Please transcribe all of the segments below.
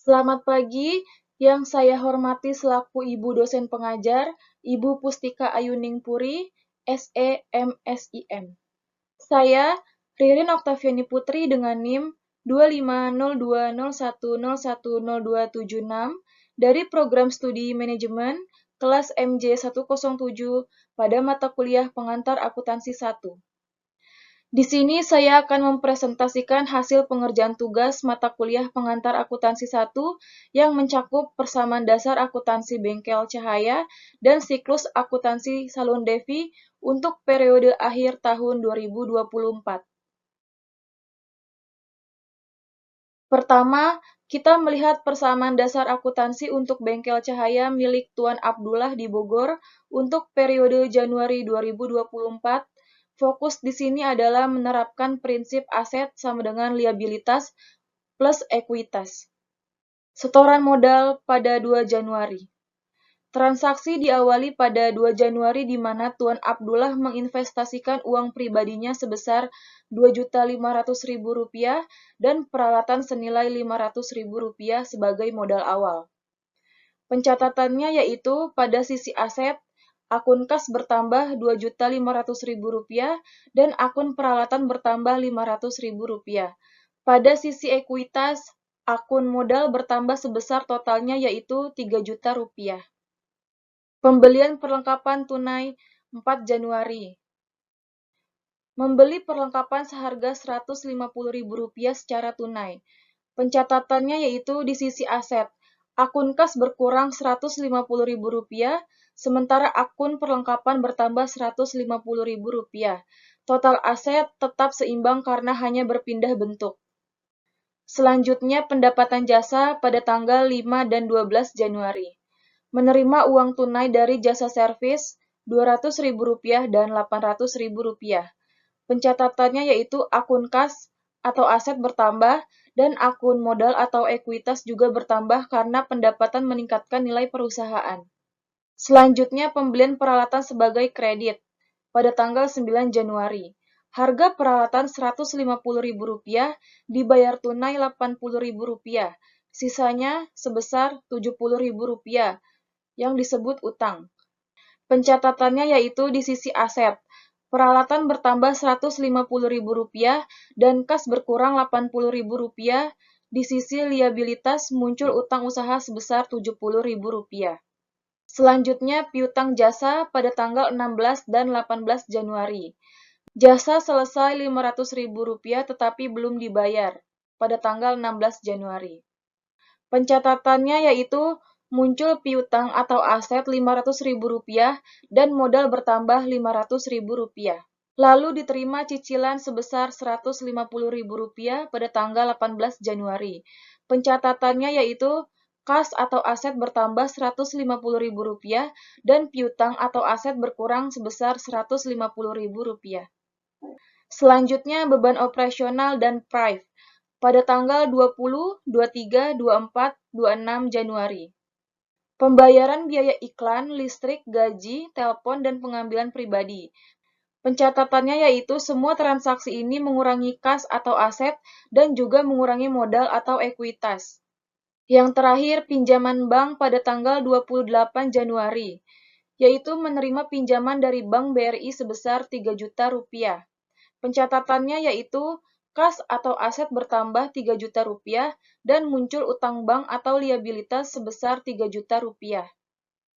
Selamat pagi, yang saya hormati selaku Ibu dosen pengajar, Ibu Pustika Ayuning Puri, SE MSIM. Saya, Ririn Oktaviani Putri dengan NIM 2502010100276 dari Program Studi Manajemen kelas MJ 107 pada mata kuliah Pengantar Akuntansi 1. Di sini saya akan mempresentasikan hasil pengerjaan tugas mata kuliah Pengantar Akuntansi 1 yang mencakup persamaan dasar akuntansi bengkel cahaya dan siklus akuntansi Salon Devi untuk periode akhir tahun 2024. Pertama, kita melihat persamaan dasar akuntansi untuk bengkel cahaya milik Tuan Abdullah di Bogor untuk periode Januari 2024. Fokus di sini adalah menerapkan prinsip aset sama dengan liabilitas plus ekuitas. Setoran modal pada 2 Januari. Transaksi diawali pada 2 Januari di mana Tuan Abdullah menginvestasikan uang pribadinya sebesar Rp2.500.000 dan peralatan senilai Rp500.000 sebagai modal awal. Pencatatannya yaitu pada sisi aset, akun kas bertambah Rp2.500.000 dan akun peralatan bertambah Rp500.000. Pada sisi ekuitas, akun modal bertambah sebesar totalnya yaitu Rp3 juta. Pembelian perlengkapan tunai 4 Januari. Membeli perlengkapan seharga Rp150.000 secara tunai. Pencatatannya yaitu di sisi aset, akun kas berkurang Rp150.000, sementara akun perlengkapan bertambah Rp150.000. Total aset tetap seimbang karena hanya berpindah bentuk. Selanjutnya pendapatan jasa pada tanggal 5 dan 12 Januari. Menerima uang tunai dari jasa servis Rp200.000 dan Rp800.000. Pencatatannya yaitu akun kas atau aset bertambah dan akun modal atau ekuitas juga bertambah karena pendapatan meningkatkan nilai perusahaan. Selanjutnya pembelian peralatan sebagai kredit pada tanggal 9 Januari. Harga peralatan Rp150.000 dibayar tunai Rp80.000, sisanya sebesar Rp70.000 yang disebut utang. Pencatatannya yaitu di sisi aset, peralatan bertambah Rp150.000 dan kas berkurang Rp80.000. Di sisi liabilitas muncul utang usaha sebesar Rp70.000. Selanjutnya piutang jasa pada tanggal 16 dan 18 Januari. Jasa selesai Rp500.000 tetapi belum dibayar pada tanggal 16 Januari. Pencatatannya yaitu muncul piutang atau aset Rp500.000 dan modal bertambah Rp500.000. Lalu diterima cicilan sebesar Rp150.000 pada tanggal 18 Januari. Pencatatannya yaitu kas atau aset bertambah Rp150.000 dan piutang atau aset berkurang sebesar Rp150.000. Selanjutnya beban operasional dan prive pada tanggal 20, 23, 24, 26 Januari. Pembayaran biaya iklan, listrik, gaji, telepon, dan pengambilan pribadi. Pencatatannya yaitu semua transaksi ini mengurangi kas atau aset dan juga mengurangi modal atau ekuitas. Yang terakhir, pinjaman bank pada tanggal 28 Januari, yaitu menerima pinjaman dari Bank BRI sebesar Rp3 juta. Pencatatannya yaitu kas atau aset bertambah Rp3 juta dan muncul utang bank atau liabilitas sebesar Rp3 juta.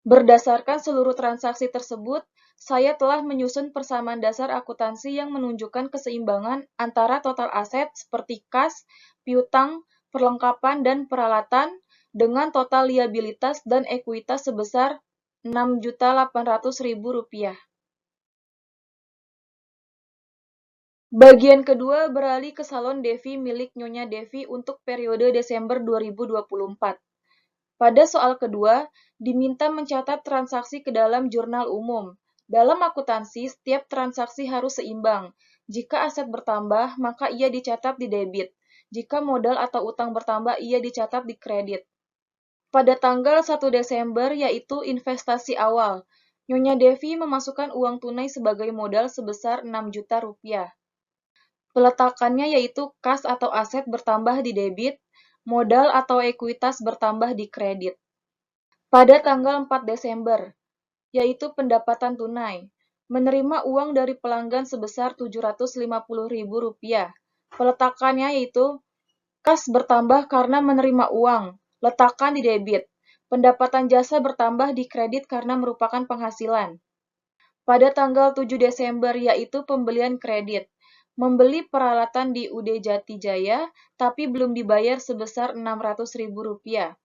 Berdasarkan seluruh transaksi tersebut, saya telah menyusun persamaan dasar akuntansi yang menunjukkan keseimbangan antara total aset seperti kas, piutang, perlengkapan, dan peralatan dengan total liabilitas dan ekuitas sebesar Rp6.800.000. Bagian kedua beralih ke Salon Devi milik Nyonya Devi untuk periode Desember 2024. Pada soal kedua, diminta mencatat transaksi ke dalam jurnal umum. Dalam akuntansi, setiap transaksi harus seimbang. Jika aset bertambah, maka ia dicatat di debit. Jika modal atau utang bertambah, ia dicatat di kredit. Pada tanggal 1 Desember, yaitu investasi awal, Nyonya Devi memasukkan uang tunai sebagai modal sebesar Rp6 juta. Peletakannya yaitu kas atau aset bertambah di debit, modal atau ekuitas bertambah di kredit. Pada tanggal 4 Desember, yaitu pendapatan tunai, menerima uang dari pelanggan sebesar Rp750.000. Peletakannya yaitu kas bertambah karena menerima uang, letakkan di debit. Pendapatan jasa bertambah di kredit karena merupakan penghasilan. Pada tanggal 7 Desember, yaitu pembelian kredit. Membeli peralatan di UD Jati Jaya, tapi belum dibayar sebesar Rp600.000.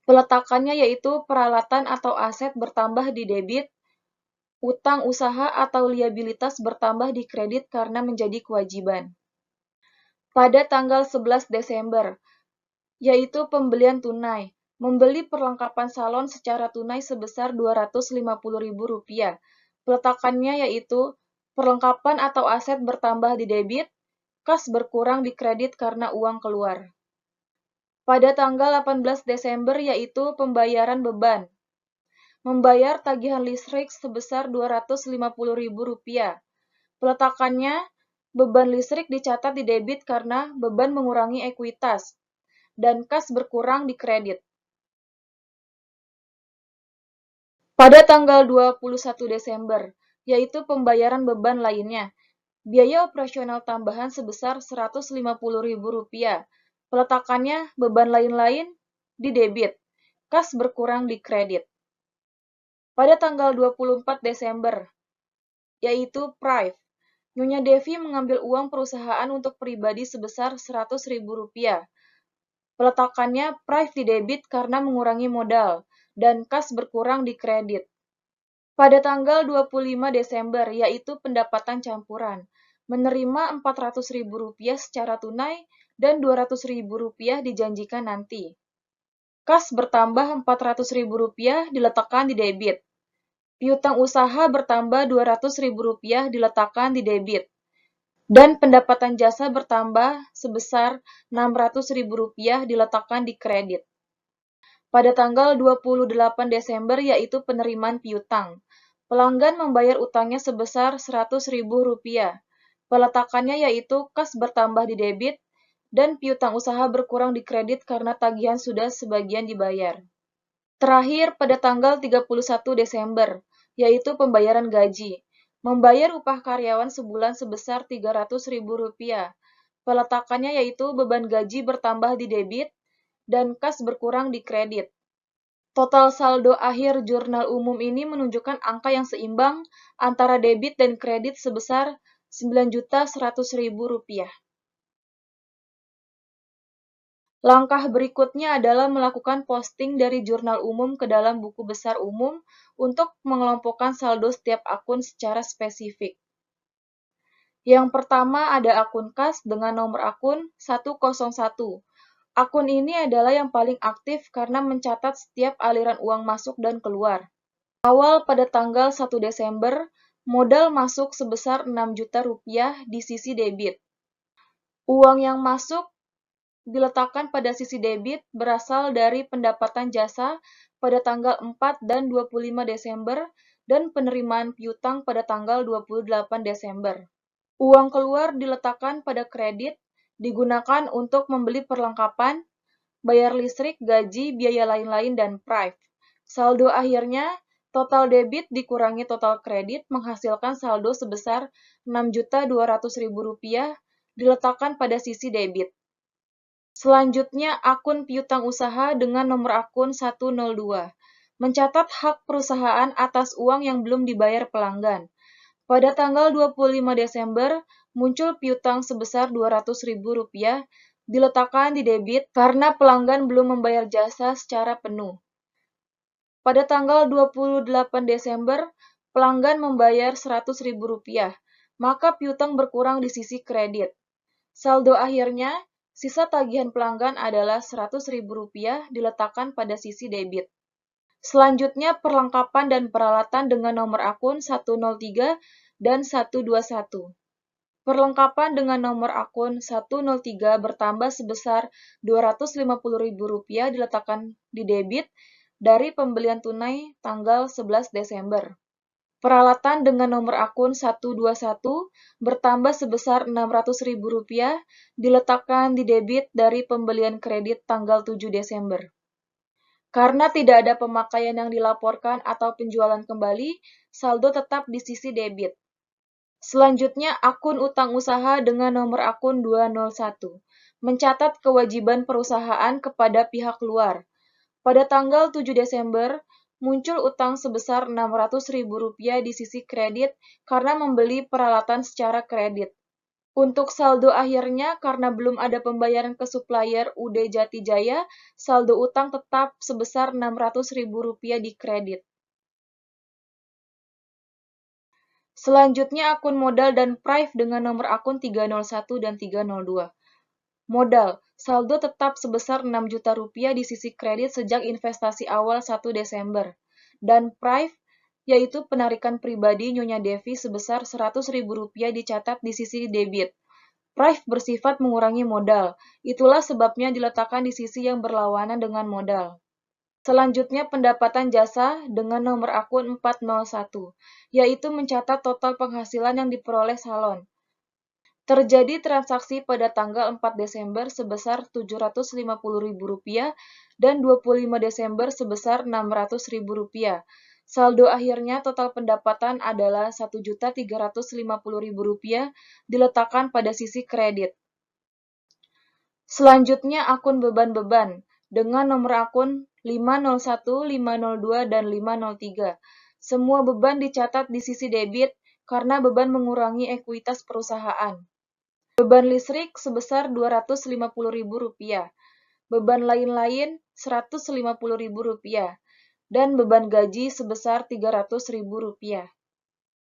Peletakannya yaitu peralatan atau aset bertambah di debit, utang usaha atau liabilitas bertambah di kredit karena menjadi kewajiban. Pada tanggal 11 Desember, yaitu pembelian tunai. Membeli perlengkapan salon secara tunai sebesar Rp250.000. Peletakannya yaitu perlengkapan atau aset bertambah di debit, kas berkurang di kredit karena uang keluar. Pada tanggal 18 Desember yaitu pembayaran beban. Membayar tagihan listrik sebesar Rp250.000. Peletakannya, beban listrik dicatat di debit karena beban mengurangi ekuitas, dan kas berkurang di kredit. Pada tanggal 21 Desember, yaitu pembayaran beban lainnya, biaya operasional tambahan sebesar Rp150.000. Peletakannya beban lain-lain di debit, kas berkurang di kredit. Pada tanggal 24 Desember, yaitu Prive, Nyonya Devi mengambil uang perusahaan untuk pribadi sebesar Rp100.000. Peletakannya Prive di debit karena mengurangi modal, dan kas berkurang di kredit. Pada tanggal 25 Desember, yaitu pendapatan campuran, menerima Rp400.000 secara tunai dan Rp200.000 dijanjikan nanti. Kas bertambah Rp400.000 diletakkan di debit. Piutang usaha bertambah Rp200.000 diletakkan di debit. Dan pendapatan jasa bertambah sebesar Rp600.000 diletakkan di kredit. Pada tanggal 28 Desember yaitu penerimaan piutang. Pelanggan membayar utangnya sebesar Rp100.000. Peletakannya yaitu kas bertambah di debit dan piutang usaha berkurang di kredit karena tagihan sudah sebagian dibayar. Terakhir pada tanggal 31 Desember, yaitu pembayaran gaji. Membayar upah karyawan sebulan sebesar Rp300.000. Peletakannya yaitu beban gaji bertambah di debit dan kas berkurang di kredit. Total saldo akhir jurnal umum ini menunjukkan angka yang seimbang antara debit dan kredit sebesar Rp9.100.000. Langkah berikutnya adalah melakukan posting dari jurnal umum ke dalam buku besar umum untuk mengelompokkan saldo setiap akun secara spesifik. Yang pertama ada akun kas dengan nomor akun 101. Akun ini adalah yang paling aktif karena mencatat setiap aliran uang masuk dan keluar. Awal pada tanggal 1 Desember, modal masuk sebesar Rp6 juta di sisi debit. Uang yang masuk diletakkan pada sisi debit berasal dari pendapatan jasa pada tanggal 4 dan 25 Desember dan penerimaan piutang pada tanggal 28 Desember. Uang keluar diletakkan pada kredit, digunakan untuk membeli perlengkapan, bayar listrik, gaji, biaya lain-lain, dan Prive. Saldo akhirnya, total debit dikurangi total kredit menghasilkan saldo sebesar Rp6.200.000 diletakkan pada sisi debit. Selanjutnya, akun piutang usaha dengan nomor akun 102. Mencatat hak perusahaan atas uang yang belum dibayar pelanggan. Pada tanggal 25 Desember, muncul piutang sebesar Rp200.000 diletakkan di debit karena pelanggan belum membayar jasa secara penuh. Pada tanggal 28 Desember, pelanggan membayar Rp100.000, maka piutang berkurang di sisi kredit. Saldo akhirnya, sisa tagihan pelanggan adalah Rp100.000 diletakkan pada sisi debit. Selanjutnya, perlengkapan dan peralatan dengan nomor akun 103 dan 121. Perlengkapan dengan nomor akun 103 bertambah sebesar Rp250.000 diletakkan di debit dari pembelian tunai tanggal 11 Desember. Peralatan dengan nomor akun 121 bertambah sebesar Rp600.000 diletakkan di debit dari pembelian kredit tanggal 7 Desember. Karena tidak ada pemakaian yang dilaporkan atau penjualan kembali, saldo tetap di sisi debit. Selanjutnya, akun utang usaha dengan nomor akun 201 mencatat kewajiban perusahaan kepada pihak luar. Pada tanggal 7 Desember, muncul utang sebesar Rp600.000 di sisi kredit karena membeli peralatan secara kredit. Untuk saldo akhirnya, karena belum ada pembayaran ke supplier UD Jati Jaya, saldo utang tetap sebesar Rp600.000 di kredit. Selanjutnya, akun modal dan prive dengan nomor akun 301 dan 302. Modal, saldo tetap sebesar Rp6 juta di sisi kredit sejak investasi awal 1 Desember. Dan prive, yaitu penarikan pribadi Nyonya Devi sebesar Rp100.000 dicatat di sisi debit. Prive bersifat mengurangi modal, itulah sebabnya diletakkan di sisi yang berlawanan dengan modal. Selanjutnya pendapatan jasa dengan nomor akun 401, yaitu mencatat total penghasilan yang diperoleh salon. Terjadi transaksi pada tanggal 4 Desember sebesar Rp750.000 dan 25 Desember sebesar Rp600.000. Saldo akhirnya total pendapatan adalah Rp1.350.000 diletakkan pada sisi kredit. Selanjutnya akun beban-beban dengan nomor akun 501, 502, dan 503. Semua beban dicatat di sisi debit karena beban mengurangi ekuitas perusahaan. Beban listrik sebesar Rp250.000, beban lain-lain Rp150.000, dan beban gaji sebesar Rp300.000.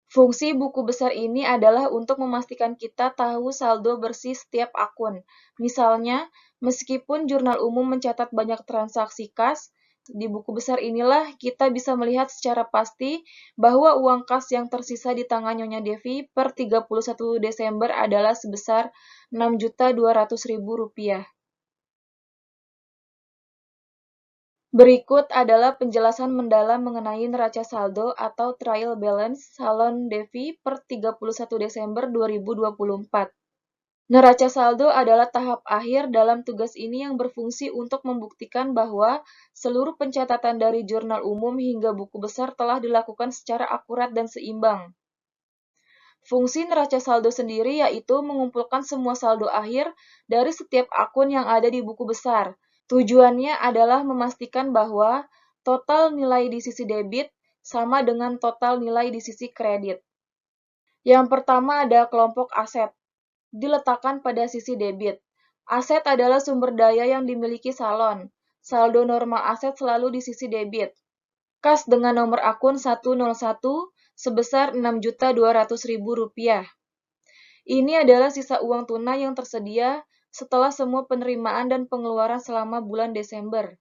Fungsi buku besar ini adalah untuk memastikan kita tahu saldo bersih setiap akun. Misalnya, meskipun jurnal umum mencatat banyak transaksi kas, di buku besar inilah kita bisa melihat secara pasti bahwa uang kas yang tersisa di tangan Nyonya Devi per 31 Desember adalah sebesar Rp6.200.000. Berikut adalah penjelasan mendalam mengenai neraca saldo atau trial balance Salon Devi per 31 Desember 2024. Neraca saldo adalah tahap akhir dalam tugas ini yang berfungsi untuk membuktikan bahwa seluruh pencatatan dari jurnal umum hingga buku besar telah dilakukan secara akurat dan seimbang. Fungsi neraca saldo sendiri yaitu mengumpulkan semua saldo akhir dari setiap akun yang ada di buku besar. Tujuannya adalah memastikan bahwa total nilai di sisi debit sama dengan total nilai di sisi kredit. Yang pertama ada kelompok aset, diletakkan pada sisi debit. Aset adalah sumber daya yang dimiliki salon. Saldo normal aset selalu di sisi debit. Kas dengan nomor akun 101 sebesar Rp6.200.000. Ini adalah sisa uang tunai yang tersedia setelah semua penerimaan dan pengeluaran selama bulan Desember.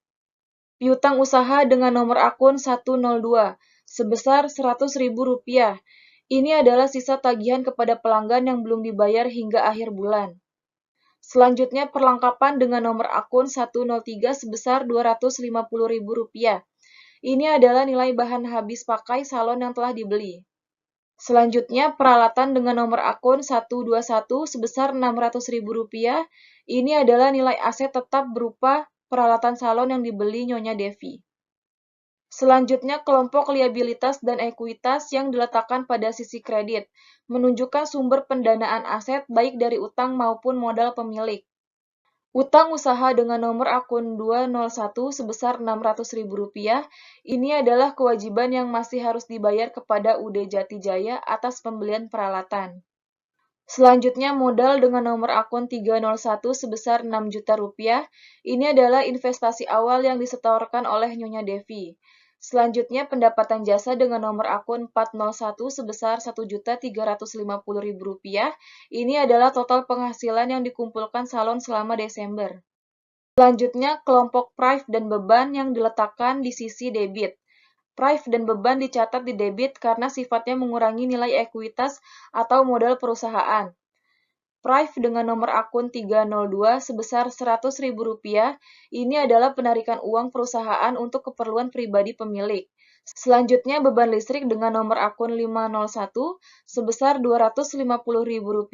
Piutang usaha dengan nomor akun 102 sebesar Rp100.000. Ini adalah sisa tagihan kepada pelanggan yang belum dibayar hingga akhir bulan. Selanjutnya perlengkapan dengan nomor akun 103 sebesar Rp250.000. Ini adalah nilai bahan habis pakai salon yang telah dibeli. Selanjutnya, peralatan dengan nomor akun 121 sebesar Rp600.000. Ini adalah nilai aset tetap berupa peralatan salon yang dibeli Nyonya Devi. Selanjutnya, kelompok liabilitas dan ekuitas yang diletakkan pada sisi kredit, menunjukkan sumber pendanaan aset baik dari utang maupun modal pemilik. Utang usaha dengan nomor akun 201 sebesar Rp600.000, ini adalah kewajiban yang masih harus dibayar kepada UD Jati Jaya atas pembelian peralatan. Selanjutnya modal dengan nomor akun 301 sebesar Rp6 juta. Ini adalah investasi awal yang disetorkan oleh Nyonya Devi. Selanjutnya pendapatan jasa dengan nomor akun 401 sebesar Rp1.350.000. Ini adalah total penghasilan yang dikumpulkan salon selama Desember. Selanjutnya kelompok prive dan beban yang diletakkan di sisi debit. Prive dan beban dicatat di debit karena sifatnya mengurangi nilai ekuitas atau modal perusahaan. Prive dengan nomor akun 302 sebesar Rp100.000, ini adalah penarikan uang perusahaan untuk keperluan pribadi pemilik. Selanjutnya, beban listrik dengan nomor akun 501 sebesar Rp250.000.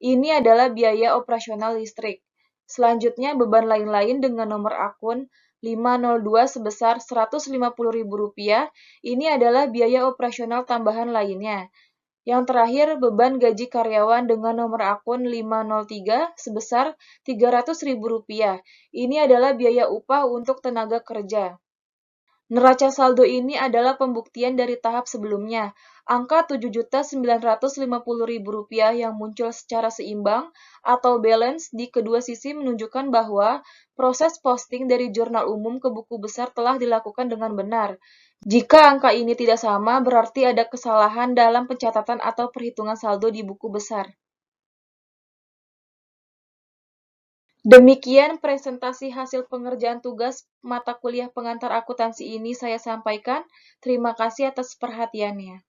Ini adalah biaya operasional listrik. Selanjutnya, beban lain-lain dengan nomor akun 502 sebesar Rp150.000. Ini adalah biaya operasional tambahan lainnya. Yang terakhir, beban gaji karyawan dengan nomor akun 503 sebesar Rp300.000. Ini adalah biaya upah untuk tenaga kerja. Neraca saldo ini adalah pembuktian dari tahap sebelumnya. Angka Rp7.950.000 yang muncul secara seimbang atau balance di kedua sisi menunjukkan bahwa proses posting dari jurnal umum ke buku besar telah dilakukan dengan benar. Jika angka ini tidak sama, berarti ada kesalahan dalam pencatatan atau perhitungan saldo di buku besar. Demikian presentasi hasil pengerjaan tugas mata kuliah pengantar akuntansi ini saya sampaikan. Terima kasih atas perhatiannya.